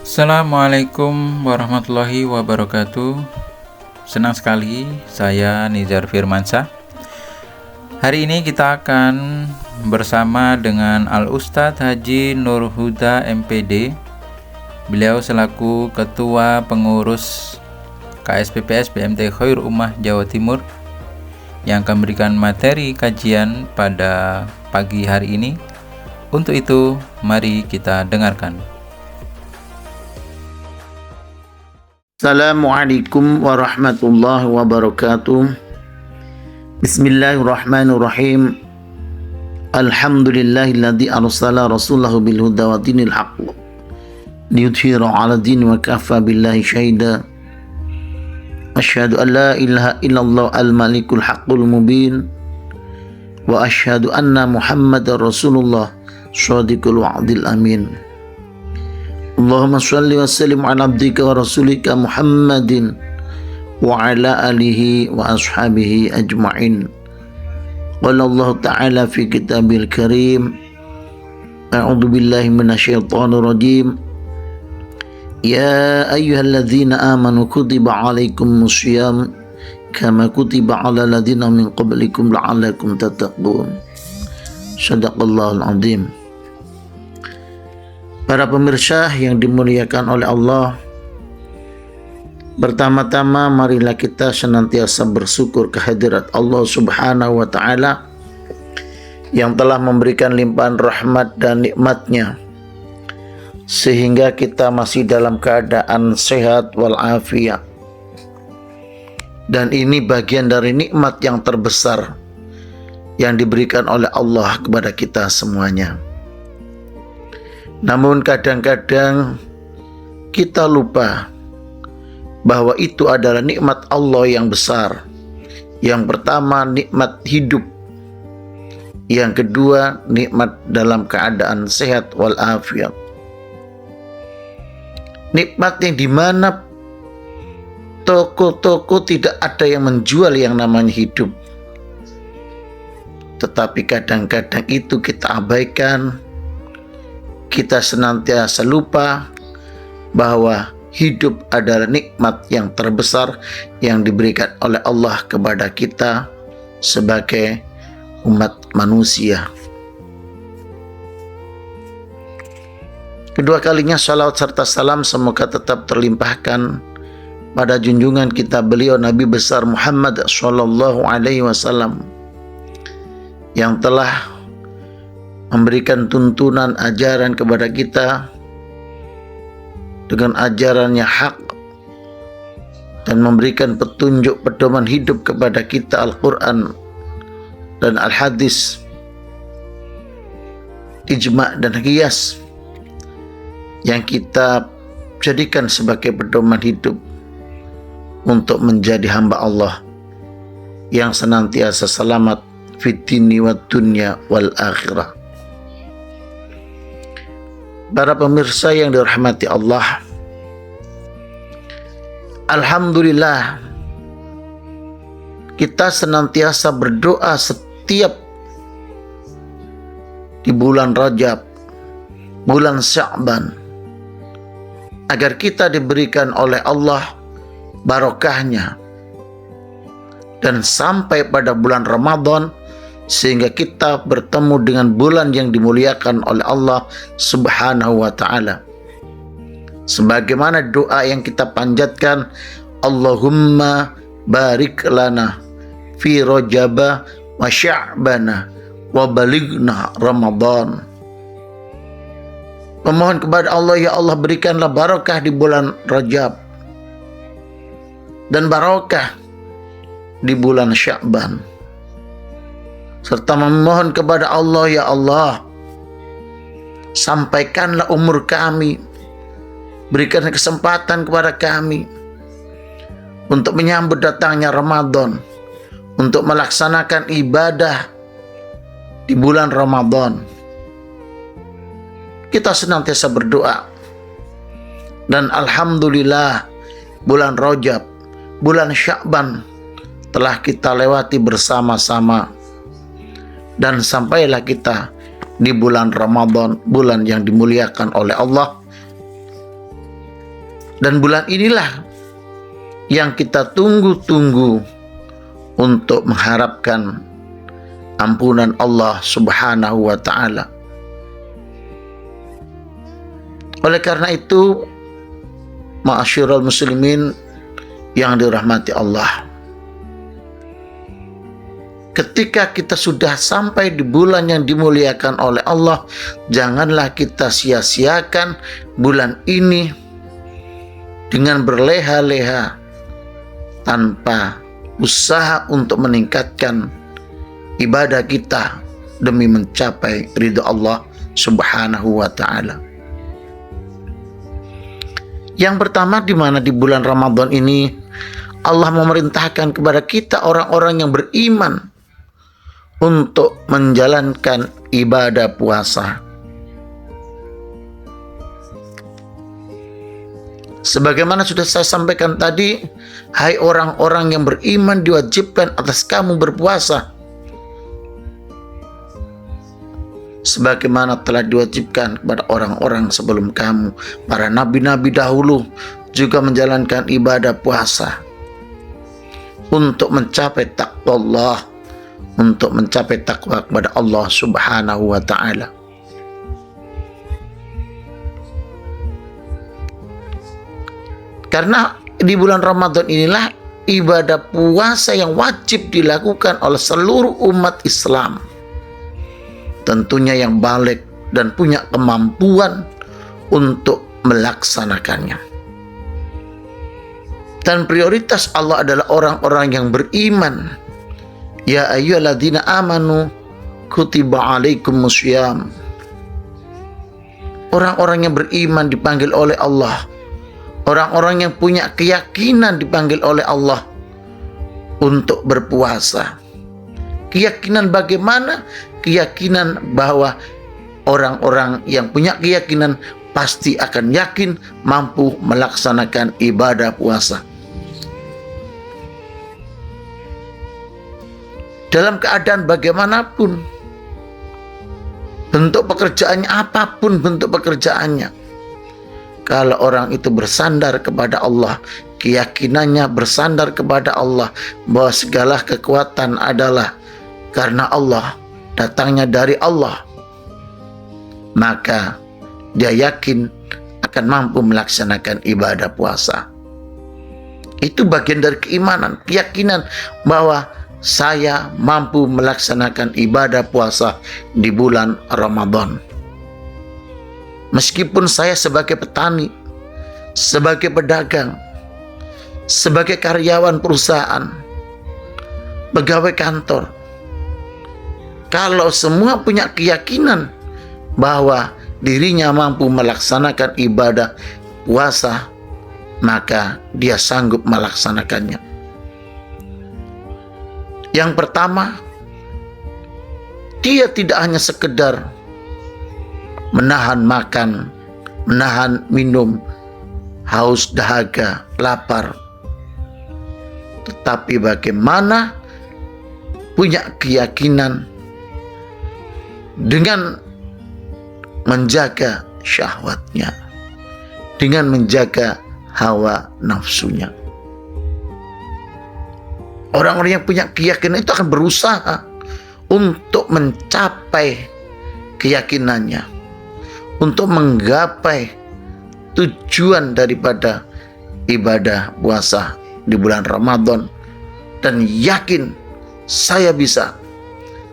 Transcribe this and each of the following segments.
Assalamualaikum warahmatullahi wabarakatuh. Senang sekali saya Nizar Firmansyah. Hari ini kita akan bersama dengan Al-Ustadz Haji Nur Huda MPD. Beliau selaku Ketua Pengurus KSPPS BMT Khair Ummah Jawa Timur yang akan memberikan materi kajian pada pagi hari ini. Untuk itu, mari kita dengarkan. Assalamualaikum warahmatullahi wabarakatuh. Bismillahirrahmanirrahim. Alhamdulillahilladzi arsala rasulahu bil huda wa dinil haqq liyudhhira 'ala din wa kafa billahi syahida. Asyhadu an la ilaha illallah al-malikul haqqul mubin wa asyhadu anna Muhammadar Rasulullah shadiqul wa'dil amin. Allahumma shalli wa sallim ala abdika wa rasulika Muhammadin wa ala alihi wa ashabihi ajma'in. Qala Allah ta'ala fi kitabil karim, a'udzu billahi minasyaitonir rajim. Ya ayyuhalladzina amanu kutiba 'alaikumus syiyam kama kutiba 'alal ladzina min qablikum la'allakum tattaqun. Shadaqallahul 'azim. Para pemirsa yang dimuliakan oleh Allah, pertama-tama marilah kita senantiasa bersyukur kehadirat Allah Subhanahu wa Ta'ala yang telah memberikan limpahan rahmat dan nikmatnya sehingga kita masih dalam keadaan sehat walafiat. Dan ini bagian dari nikmat yang terbesar yang diberikan oleh Allah kepada kita semuanya. Namun kadang-kadang kita lupa bahwa itu adalah nikmat Allah yang besar. Yang pertama, nikmat hidup. Yang kedua, nikmat dalam keadaan sehat walafiat. Nikmat yang dimana toko-toko tidak ada yang menjual yang namanya hidup. Tetapi kadang-kadang itu kita abaikan. Kita senantiasa lupa bahwa hidup adalah nikmat yang terbesar yang diberikan oleh Allah kepada kita sebagai umat manusia. Kedua kalinya salawat serta salam semoga tetap terlimpahkan pada junjungan kita beliau Nabi besar Muhammad sallallahu alaihi wasallam yang telah memberikan tuntunan ajaran kepada kita dengan ajarannya hak dan memberikan petunjuk pedoman hidup kepada kita Al-Quran dan Al-Hadis, ijma' dan qiyas yang kita jadikan sebagai pedoman hidup untuk menjadi hamba Allah yang senantiasa selamat fid dini wad dunya wal akhirah. Para pemirsa yang dirahmati Allah, alhamdulillah kita senantiasa berdoa setiap di bulan Rajab, bulan Sya'ban, agar kita diberikan oleh Allah barokahnya, dan sampai pada bulan Ramadan sehingga kita bertemu dengan bulan yang dimuliakan oleh Allah Subhanahu wa Ta'ala. Sebagaimana doa yang kita panjatkan, Allahumma barik lana fi Rajaba wa Sya'bana wa balighna Ramadan. Memohon kepada Allah, ya Allah berikanlah barakah di bulan Rajab dan barakah di bulan Sya'ban. Serta memohon kepada Allah, ya Allah sampaikanlah umur kami, berikan kesempatan kepada kami untuk menyambut datangnya Ramadan, untuk melaksanakan ibadah di bulan Ramadan. Kita senantiasa berdoa, dan alhamdulillah bulan Rajab, bulan Sya'ban telah kita lewati bersama-sama. Dan sampailah kita di bulan Ramadan, bulan yang dimuliakan oleh Allah, Dan bulan inilah yang kita tunggu-tunggu untuk mengharapkan ampunan Allah Subhanahu wa ta'ala. Oleh karena itu, ma'asyiral muslimin yang dirahmati Allah, ketika kita sudah sampai di bulan yang dimuliakan oleh Allah, janganlah kita sia-siakan bulan ini dengan berleha-leha tanpa usaha untuk meningkatkan ibadah kita demi mencapai ridha Allah Subhanahu wa ta'ala. Yang pertama, di mana di bulan Ramadan ini Allah memerintahkan kepada kita orang-orang yang beriman untuk menjalankan ibadah puasa. Sebagaimana sudah saya sampaikan tadi, hai orang-orang yang beriman, diwajibkan atas kamu berpuasa sebagaimana telah diwajibkan kepada orang-orang sebelum kamu. Para nabi-nabi dahulu juga menjalankan ibadah puasa untuk mencapai takwa Allah, untuk mencapai takwa kepada Allah Subhanahu wa ta'ala. Karena di bulan Ramadan inilah ibadah puasa yang wajib dilakukan oleh seluruh umat Islam, tentunya yang balik dan punya kemampuan untuk melaksanakannya. Dan prioritas Allah adalah orang-orang yang beriman. Ya ayyuhalladzina amanu kutiba alaikumussyam. Orang-orang yang beriman dipanggil oleh Allah. Orang-orang yang punya keyakinan dipanggil oleh Allah untuk berpuasa. Keyakinan bagaimana? Keyakinan bahwa orang-orang yang punya keyakinan pasti akan yakin mampu melaksanakan ibadah puasa. Dalam keadaan bagaimanapun, bentuk pekerjaannya, apapun bentuk pekerjaannya, kalau orang itu bersandar kepada Allah, keyakinannya bersandar kepada Allah bahwa segala kekuatan adalah karena Allah, datangnya dari Allah, maka dia yakin akan mampu melaksanakan ibadah puasa. Itu bagian dari keimanan, keyakinan bahwa saya mampu melaksanakan ibadah puasa di bulan Ramadan. Meskipun saya sebagai petani, sebagai pedagang, sebagai karyawan perusahaan, pegawai kantor, kalau semua punya keyakinan bahwa dirinya mampu melaksanakan ibadah puasa, maka dia sanggup melaksanakannya. Yang pertama, dia tidak hanya sekedar menahan makan, menahan minum, haus, dahaga, lapar, tetapi bagaimana punya keyakinan dengan menjaga syahwatnya, dengan menjaga hawa nafsunya. Orang-orang yang punya keyakinan itu akan berusaha untuk mencapai keyakinannya, untuk menggapai tujuan daripada ibadah puasa di bulan Ramadan, dan yakin saya bisa,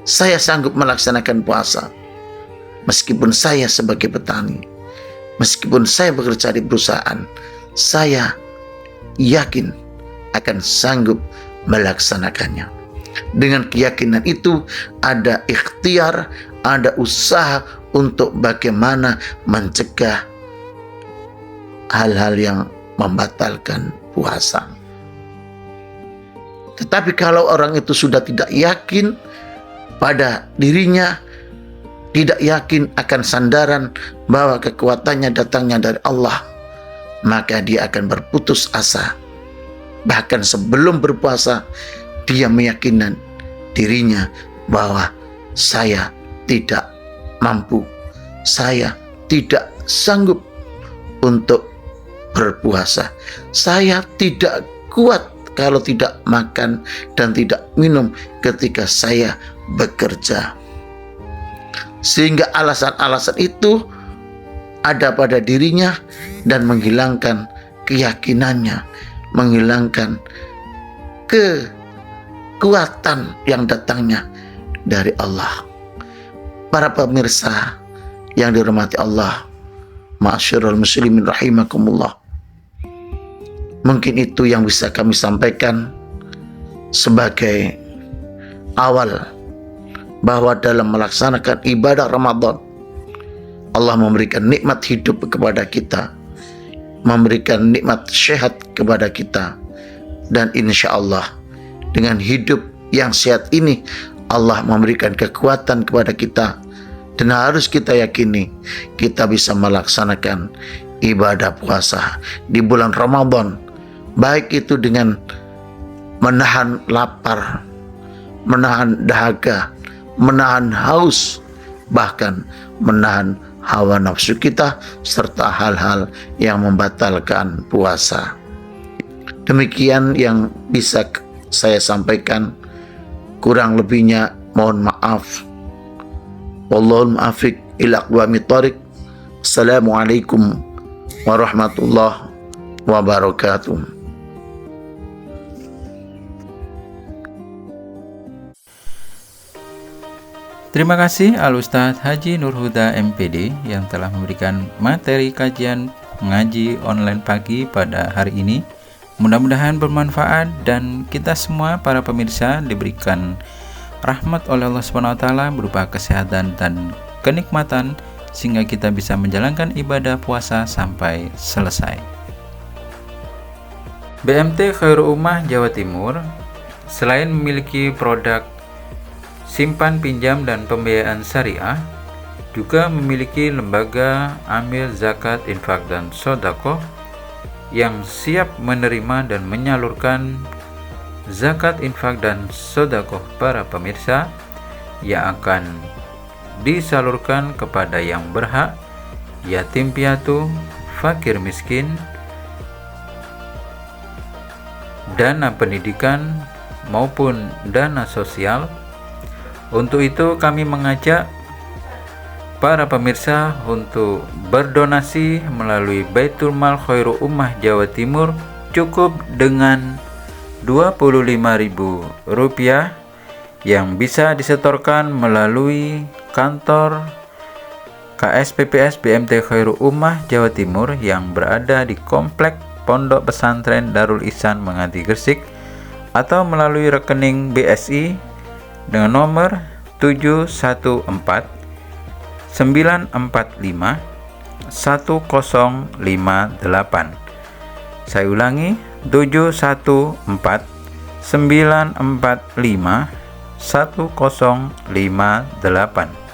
saya sanggup melaksanakan puasa meskipun saya sebagai petani, meskipun saya bekerja di perusahaan, saya yakin akan sanggup melaksanakannya. Dengan keyakinan itu ada ikhtiar, ada usaha untuk bagaimana mencegah hal-hal yang membatalkan puasa. Tetapi kalau orang itu sudah tidak yakin pada dirinya, tidak yakin akan sandaran bahwa kekuatannya datangnya dari Allah, maka dia akan berputus asa. Bahkan sebelum berpuasa, dia meyakinkan dirinya bahwa saya tidak mampu, saya tidak sanggup untuk berpuasa. Saya tidak kuat kalau tidak makan dan tidak minum ketika saya bekerja. Sehingga alasan-alasan itu ada pada dirinya dan menghilangkan keyakinannya, menghilangkan kekuatan yang datangnya dari Allah. Para pemirsa yang dirahmati Allah, ma'asyiral muslimin rahimakumullah, mungkin itu yang bisa kami sampaikan sebagai awal bahwa dalam melaksanakan ibadah Ramadan, Allah memberikan nikmat hidup kepada kita, memberikan nikmat sehat kepada kita, dan insya Allah dengan hidup yang sehat ini Allah memberikan kekuatan kepada kita, dan harus kita yakini kita bisa melaksanakan ibadah puasa di bulan Ramadan, baik itu dengan menahan lapar, menahan dahaga, menahan haus, bahkan menahan hawa nafsu kita, serta hal-hal yang membatalkan puasa. Demikian yang bisa saya sampaikan, kurang lebihnya mohon maaf. Wallahul muwaffiq ila aqwamit thoriq. Assalamualaikum warahmatullahi wabarakatuh. Terima kasih Al-Ustadz Haji Nurhuda MPD yang telah memberikan materi kajian mengaji online pagi pada hari ini. Mudah-mudahan bermanfaat dan kita semua para pemirsa diberikan rahmat oleh Allah SWT berupa kesehatan dan kenikmatan sehingga kita bisa menjalankan ibadah puasa sampai selesai. BMT Khairul Ummah Jawa Timur selain memiliki produk simpan pinjam dan pembiayaan syariah, juga memiliki lembaga amil zakat, infak, dan sedekah yang siap menerima dan menyalurkan zakat, infak, dan sedekah para pemirsa yang akan disalurkan kepada yang berhak, yatim piatu, fakir miskin, dana pendidikan maupun dana sosial. Untuk itu kami mengajak para pemirsa untuk berdonasi melalui Baitul Mal Khairul Ummah Jawa Timur cukup dengan Rp25.000 yang bisa disetorkan melalui kantor KSPPS BMT Khairul Ummah Jawa Timur yang berada di Komplek Pondok Pesantren Darul Ihsan Menganti Gresik, atau melalui rekening BSI dengan nomor 714 945 1058. Saya ulangi, 714 945 1058.